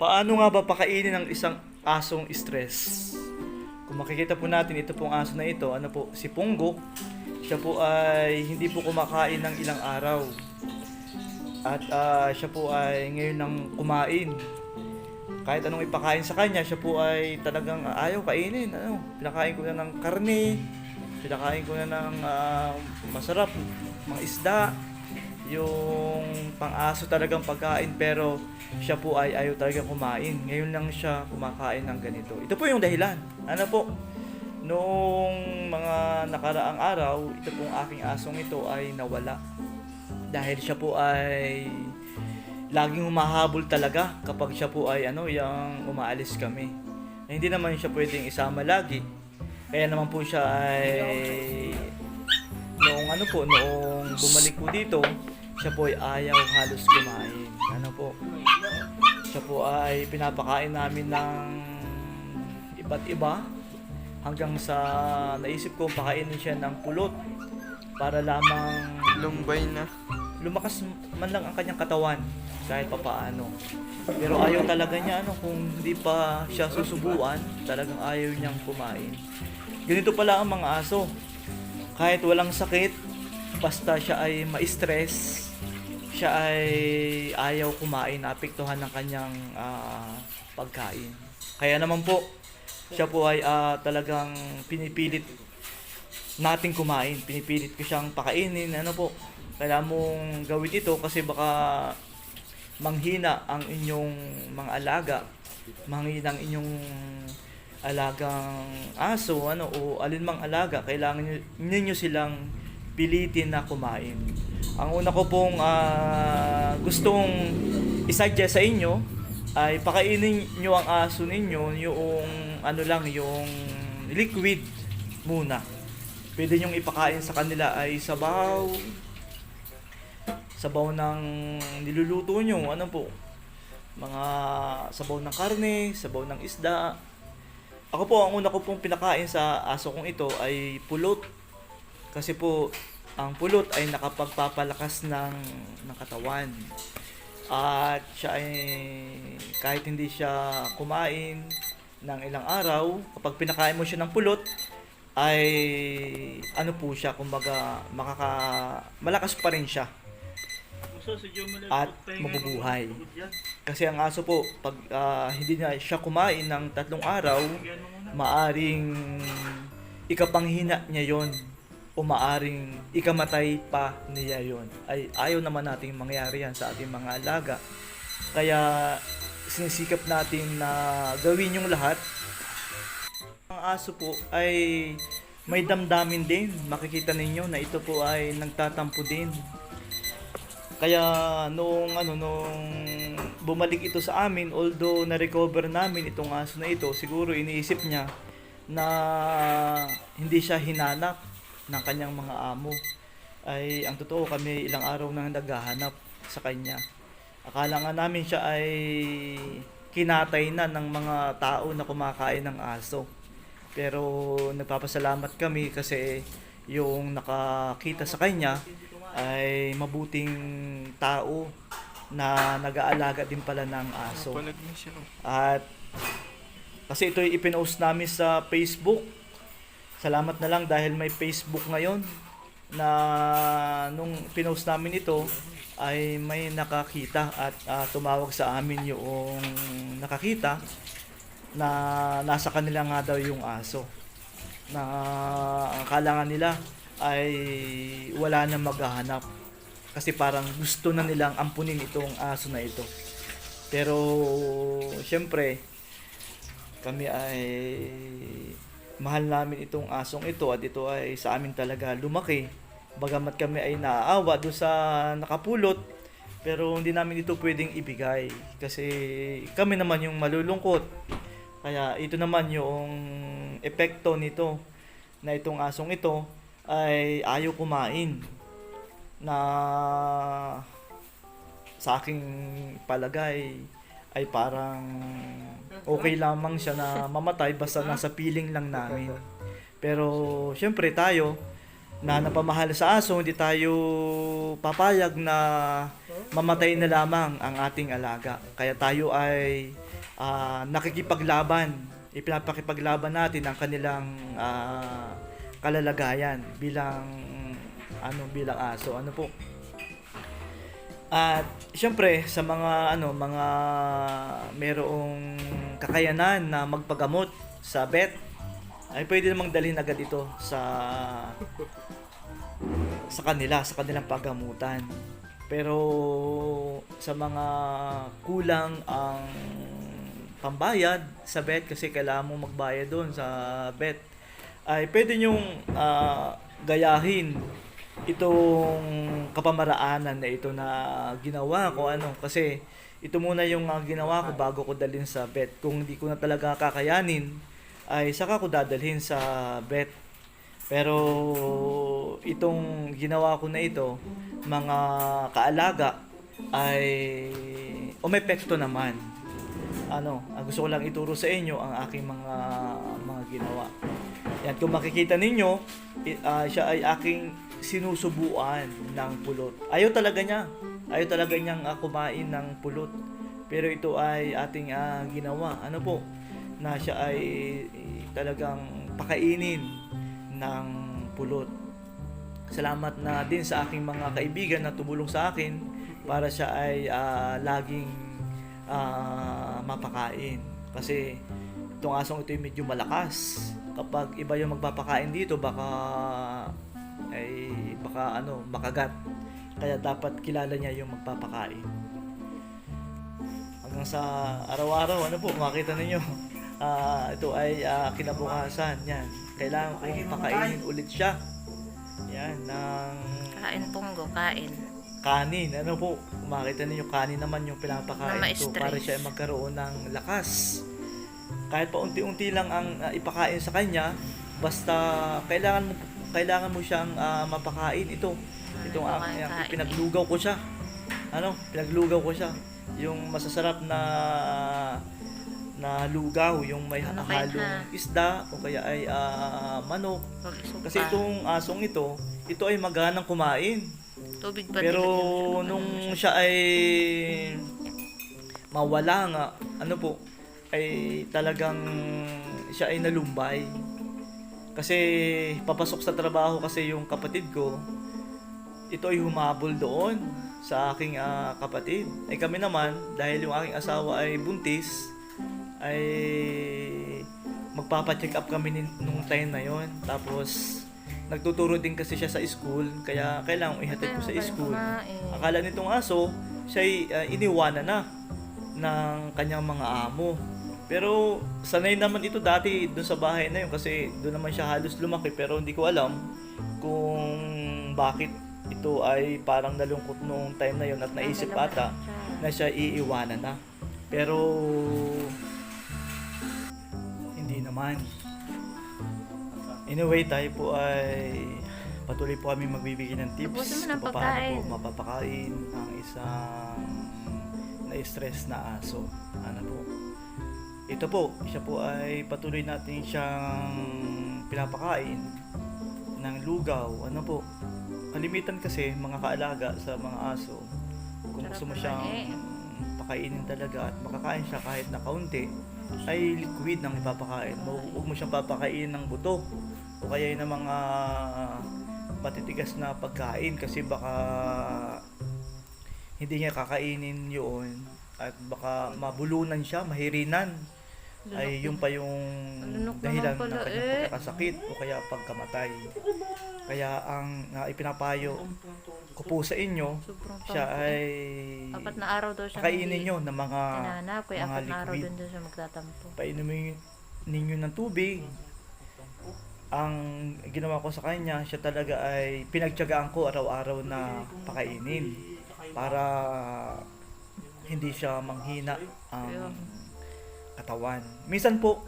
Paano nga ba pakainin ng isang asong stress? Kung makikita po natin, ito pong aso na ito, ano po, si Punggo. Siya po ay hindi po kumakain ng ilang araw. At siya po ay ngayon nang kumain. Kahit anong ipakain sa kanya, siya po ay talagang ayaw kainin. Ano, pinakain ko na ng karne, pinakain ko na ng masarap, mga isda, yung pang-aso talagang pagkain, pero siya po ay ayaw talagang kumain. Ngayon lang siya kumakain ng ganito. Ito po yung dahilan. Ano po? Noong mga nakaraang araw, ito pong aking asong ito ay nawala. Dahil siya po ay laging humahabol talaga kapag siya po ay yung umaalis kami. Hindi naman siya pwedeng isama lagi. Kaya naman po siya ay noong bumalik po dito, siya po ay ayaw halos kumain. Siya po ay pinapakain namin ng iba't iba hanggang sa naisip ko pakainin siya ng pulot para lamang Lumbay na. lumakas man lang ang kanyang katawan kahit papaano. Pero ayaw talaga niya kung hindi pa siya susubuan, talagang ayaw niyang kumain. Ganito pala ang mga aso. Kahit walang sakit, basta siya ay ma-stress, siya ay ayaw kumain, naapektuhan ng kanyang pagkain. Kaya naman po, siya po ay talagang pinipilit nating kumain, pinipilit ko siyang pakainin. Kailangan mong gawin ito kasi baka manghina ang inyong mga alaga, manghina ang inyong alagang aso o alinmang alaga. Kailangan ninyo silang pilitin na kumain. Ang una ko pong gustong i-suggest sa inyo ay pakainin nyo ang aso ninyo yung yung liquid muna. Pwede nyong ipakain sa kanila ay sabaw ng niluluto nyo, mga sabaw ng karne, sabaw ng isda. Ako po, ang una ko pong pinakain sa aso kong ito ay pulot. Kasi po, ang pulot ay nakapagpapalakas ng katawan. At siya ay, kahit hindi siya kumain ng ilang araw, kapag pinakain mo siya ng pulot, ay po siya, kumbaga, malakas pa rin siya at mabubuhay. Kasi ang aso po, pag hindi na siya kumain ng 3 araw, maaring ikapanghina niya yon o maaring ikamatay pa niya yon. Ay ayaw naman nating mangyari yan sa ating mga alaga. Kaya sinisikap natin na gawin yung lahat. Ang aso po ay may damdamin din. Makikita ninyo na ito po ay nagtatampo din. Kaya nung bumalik ito sa amin, although na-recover namin itong aso na ito, siguro iniisip niya na hindi siya hinanap ng kanyang mga amo. Ay ang totoo, kami ilang araw na naghahanap sa kanya. Akala nga namin siya ay kinatay na ng mga tao na kumakain ng aso. Pero nagpapasalamat kami kasi yung nakakita sa kanya ay mabuting tao na nag-aalaga din pala ng aso. At kasi ito ay ipinost namin sa Facebook. Salamat na lang dahil may Facebook ngayon na nung pinost namin ito ay may nakakita at tumawag sa amin yung nakakita na nasa kanila nga daw yung aso. Na akala nga nila ay wala na maghahanap kasi parang gusto na nilang ampunin itong aso na ito. Pero syempre kami ay mahal namin itong asong ito at ito ay sa amin talaga lumaki. Bagamat kami ay naaawa doon sa nakapulot, pero hindi namin ito pwedeng ibigay kasi kami naman yung malulungkot. Kaya ito naman yung epekto nito, na itong asong ito ay ayaw kumain, na sa aking palagay ay parang okay lamang siya na mamatay basta nasa piling lang namin. Pero syempre tayo na napamahal sa aso, hindi tayo papayag na mamatay na lamang ang ating alaga. Kaya tayo ay nakikipaglaban, ipinapakipaglaban natin ang kanilang kalalagayan bilang bilang aso. Ano po? At syempre sa mga merong kakayanan na magpagamot sa vet, ay pwede namang dalhin agad ito sa kanilang paggamutan. Pero sa mga kulang ang pambayad sa vet, kasi kailangan mo magbayad doon sa vet, ay pwede nyong gayahin itong kapamaraanan na ito na ginawa ko. Kasi ito muna yung ginawa ko bago ko dalhin sa vet. Kung hindi ko na talaga kakayanin, ay saka ko dadalhin sa vet. Pero itong ginawa ko na ito, mga kaalaga, ay umepekto naman. Gusto ko lang ituro sa inyo ang aking mga ginawa. Yan, kung makikita ninyo, siya ay aking sinusubuan ng pulot. Ayaw talaga niyang kumain ng pulot. Pero ito ay ating ginawa. Na siya ay talagang pakainin ng pulot. Salamat na din sa aking mga kaibigan na tumulong sa akin para siya ay laging mapakain. Kasi itong asong ito ay medyo malakas. Kapag iba yung magpapakain dito, baka makagat. Kaya dapat kilala niya yung magpapakain. Hanggang sa araw-araw, makita ninyo, ito ay kinabukasan. Yan, kailangan kong pakainin ulit siya. Yan, ng Kain punggo, kain. kanin. Makita ninyo, kanin naman yung pinapakain ito para siya ay magkaroon ng lakas. Kahit pa unti-unti lang ang ipakain sa kanya, basta kailangan mo siyang mapakain. Itong pinaglugaw ko siya. Pinaglugaw ko siya. Yung masasarap na lugaw, yung may halong isda o kaya ay manok. Kasi itong asong ito ay maganang kumain. Tubig ba? Pero nung siya ay mawala nga, ay talagang siya ay nalumbay. Kasi papasok sa trabaho kasi yung kapatid ko, ito ay humabol doon sa aking kapatid. Ay kami naman, dahil yung aking asawa ay buntis, ay magpapa-check up kami nung time na yon. Tapos nagtuturo din kasi siya sa school, kaya kailangan ihatid ko sa school. Akala nitong aso, siya ay iniwanan na ng kanyang mga amo. Pero sanay naman ito dati doon sa bahay na yun, kasi doon naman siya halos lumaki. Pero hindi ko alam kung bakit ito ay parang nalungkot nung time na yun at naisip ata na siya iiwanan na. Pero hindi naman. Anyway, tayo po ay patuloy po kami magbibigay ng tips kung paano po mapapakain ang isang na-stress na aso. Ito po, siya po ay patuloy natin siyang pinapakain ng lugaw. Kalimitan kasi mga kaalaga sa mga aso, kung gusto mo siyang pakainin talaga at makakain siya kahit na kaunti, ay liquid ng ipapakain. Huwag mo siyang papakainin ng buto o kaya ng mga matitigas na pagkain, kasi baka hindi niya kakainin yun at baka mabulunan siya, mahirinan. Ay yun pa yung dahilan ng kanyang pagkakasakit o kaya pagkamatay. Kaya ang ipinapayo ko po sa inyo, siya ay 4 na araw daw siya pakainin nyo ng mga liquid. Na araw liquid. doon siya magtatampo. Painumin ninyo ng tubig. Ang ginawa ko sa kanya, siya talaga ay pinagtiyagaan ko araw-araw na pakainin para hindi siya manghina ang katawan. Minsan po,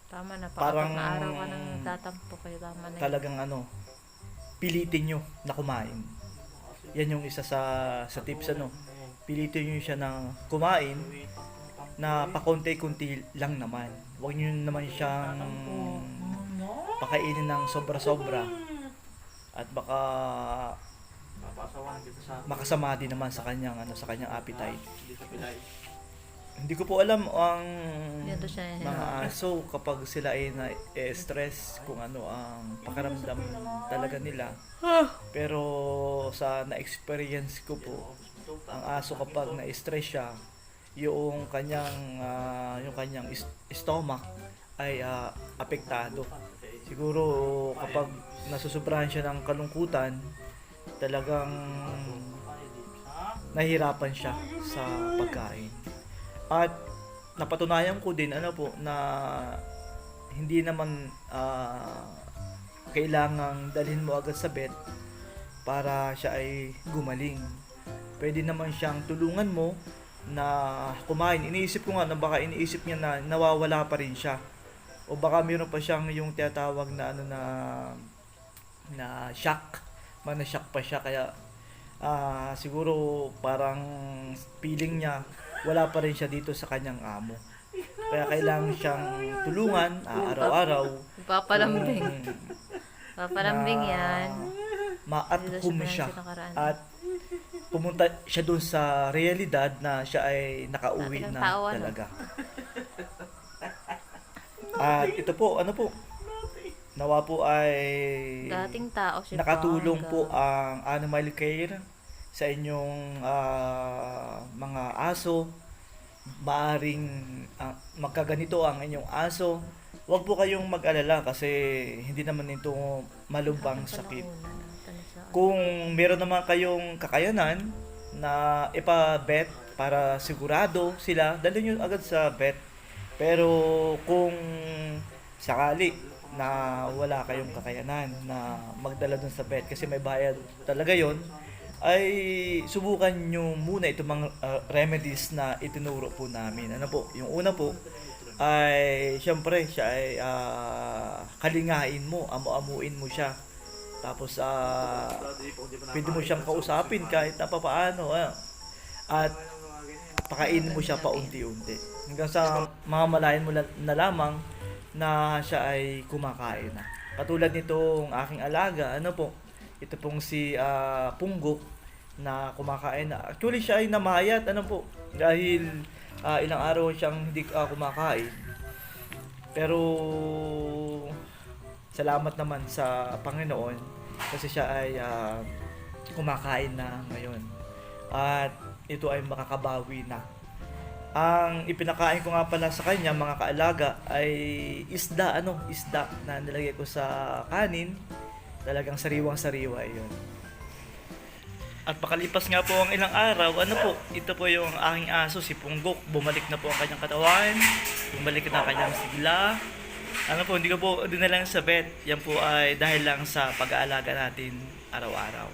tama na, parang 4 na araw ka nang nagtatampo, kayo tama na. Talagang pilitin nyo na kumain. Yan yung isa sa tips. Pilitin nyo siya na kumain na pakonti-kunti lang naman. Huwag nyo naman siyang pakainin ng sobra-sobra at baka makasama din naman sa kanyang appetite. Hindi ko po alam ang Yun to siya. mga aso kapag sila ay na-stress kung ano ang pakiramdam talaga nila. Pero sa na-experience ko po, ang aso kapag na-stress siya, yung kanyang stomach ay apektado. Siguro kapag nasusobrahan siya ng kalungkutan, talagang nahihirapan siya sa pagkain. At napatunayan ko din na hindi naman kailangang dalhin mo agad sa vet para siya ay gumaling. Pwede naman siyang tulungan mo na kumain. Iniisip ko nga na baka iniisip niya na nawawala pa rin siya. O baka mayroon pa siyang yung tinatawag na na shock. Na-shock pa siya kaya siguro parang feeling niya wala pa rin siya dito sa kanyang amo. Kaya kailangan siyang tulungan araw-araw. Papalambing. kung Papalambing yan. ma-at-home Dito siya. sa nakaraan. At pumunta siya doon sa realidad na siya ay nakauwi Dati na kang tao, ano? talaga. At ito po, nawa po ay Dating tao si nakatulong Panga. po ang animal care sa inyong mga aso. Maaring magkaganito ang inyong aso. Huwag po kayong mag-alala kasi hindi naman ito malubhang sakit. Kung meron naman kayong kakayanan na ipa-vet para sigurado sila, dalhin nyo agad sa vet. Pero kung sakali na wala kayong kakayanan na magdala dun sa vet kasi may bayad talaga yon, ay subukan nyo muna itong mga remedies na itinuro po namin. Ano po? Yung una po ay syempre siya ay kalingain mo, amu-amuin mo siya. Tapos pwede mo siyang kausapin kahit na papaano. At pakainin mo siya paunti-unti. Hanggang sa mamamalayan mo na lamang na siya ay kumakain na. Katulad nitong aking alaga, ito pong si Punggok na kumakain na. Actually siya ay namayat, dahil ilang araw siyang hindi kumakain. Pero salamat naman sa Panginoon kasi siya ay kumakain na ngayon. At ito ay makakabawi na. Ang ipinakain ko nga pala sa kanya, mga kaalaga, ay isda na nilagay ko sa kanin. Talagang sariwang-sariwa yun. At pakalipas nga po ang ilang araw, ito po yung aking aso, si Punggok. Bumalik na po ang kanyang katawan, bumalik na ang kanyang sigla. Hindi ko po dinala sa vet. Yan po ay dahil lang sa pag-aalaga natin araw-araw.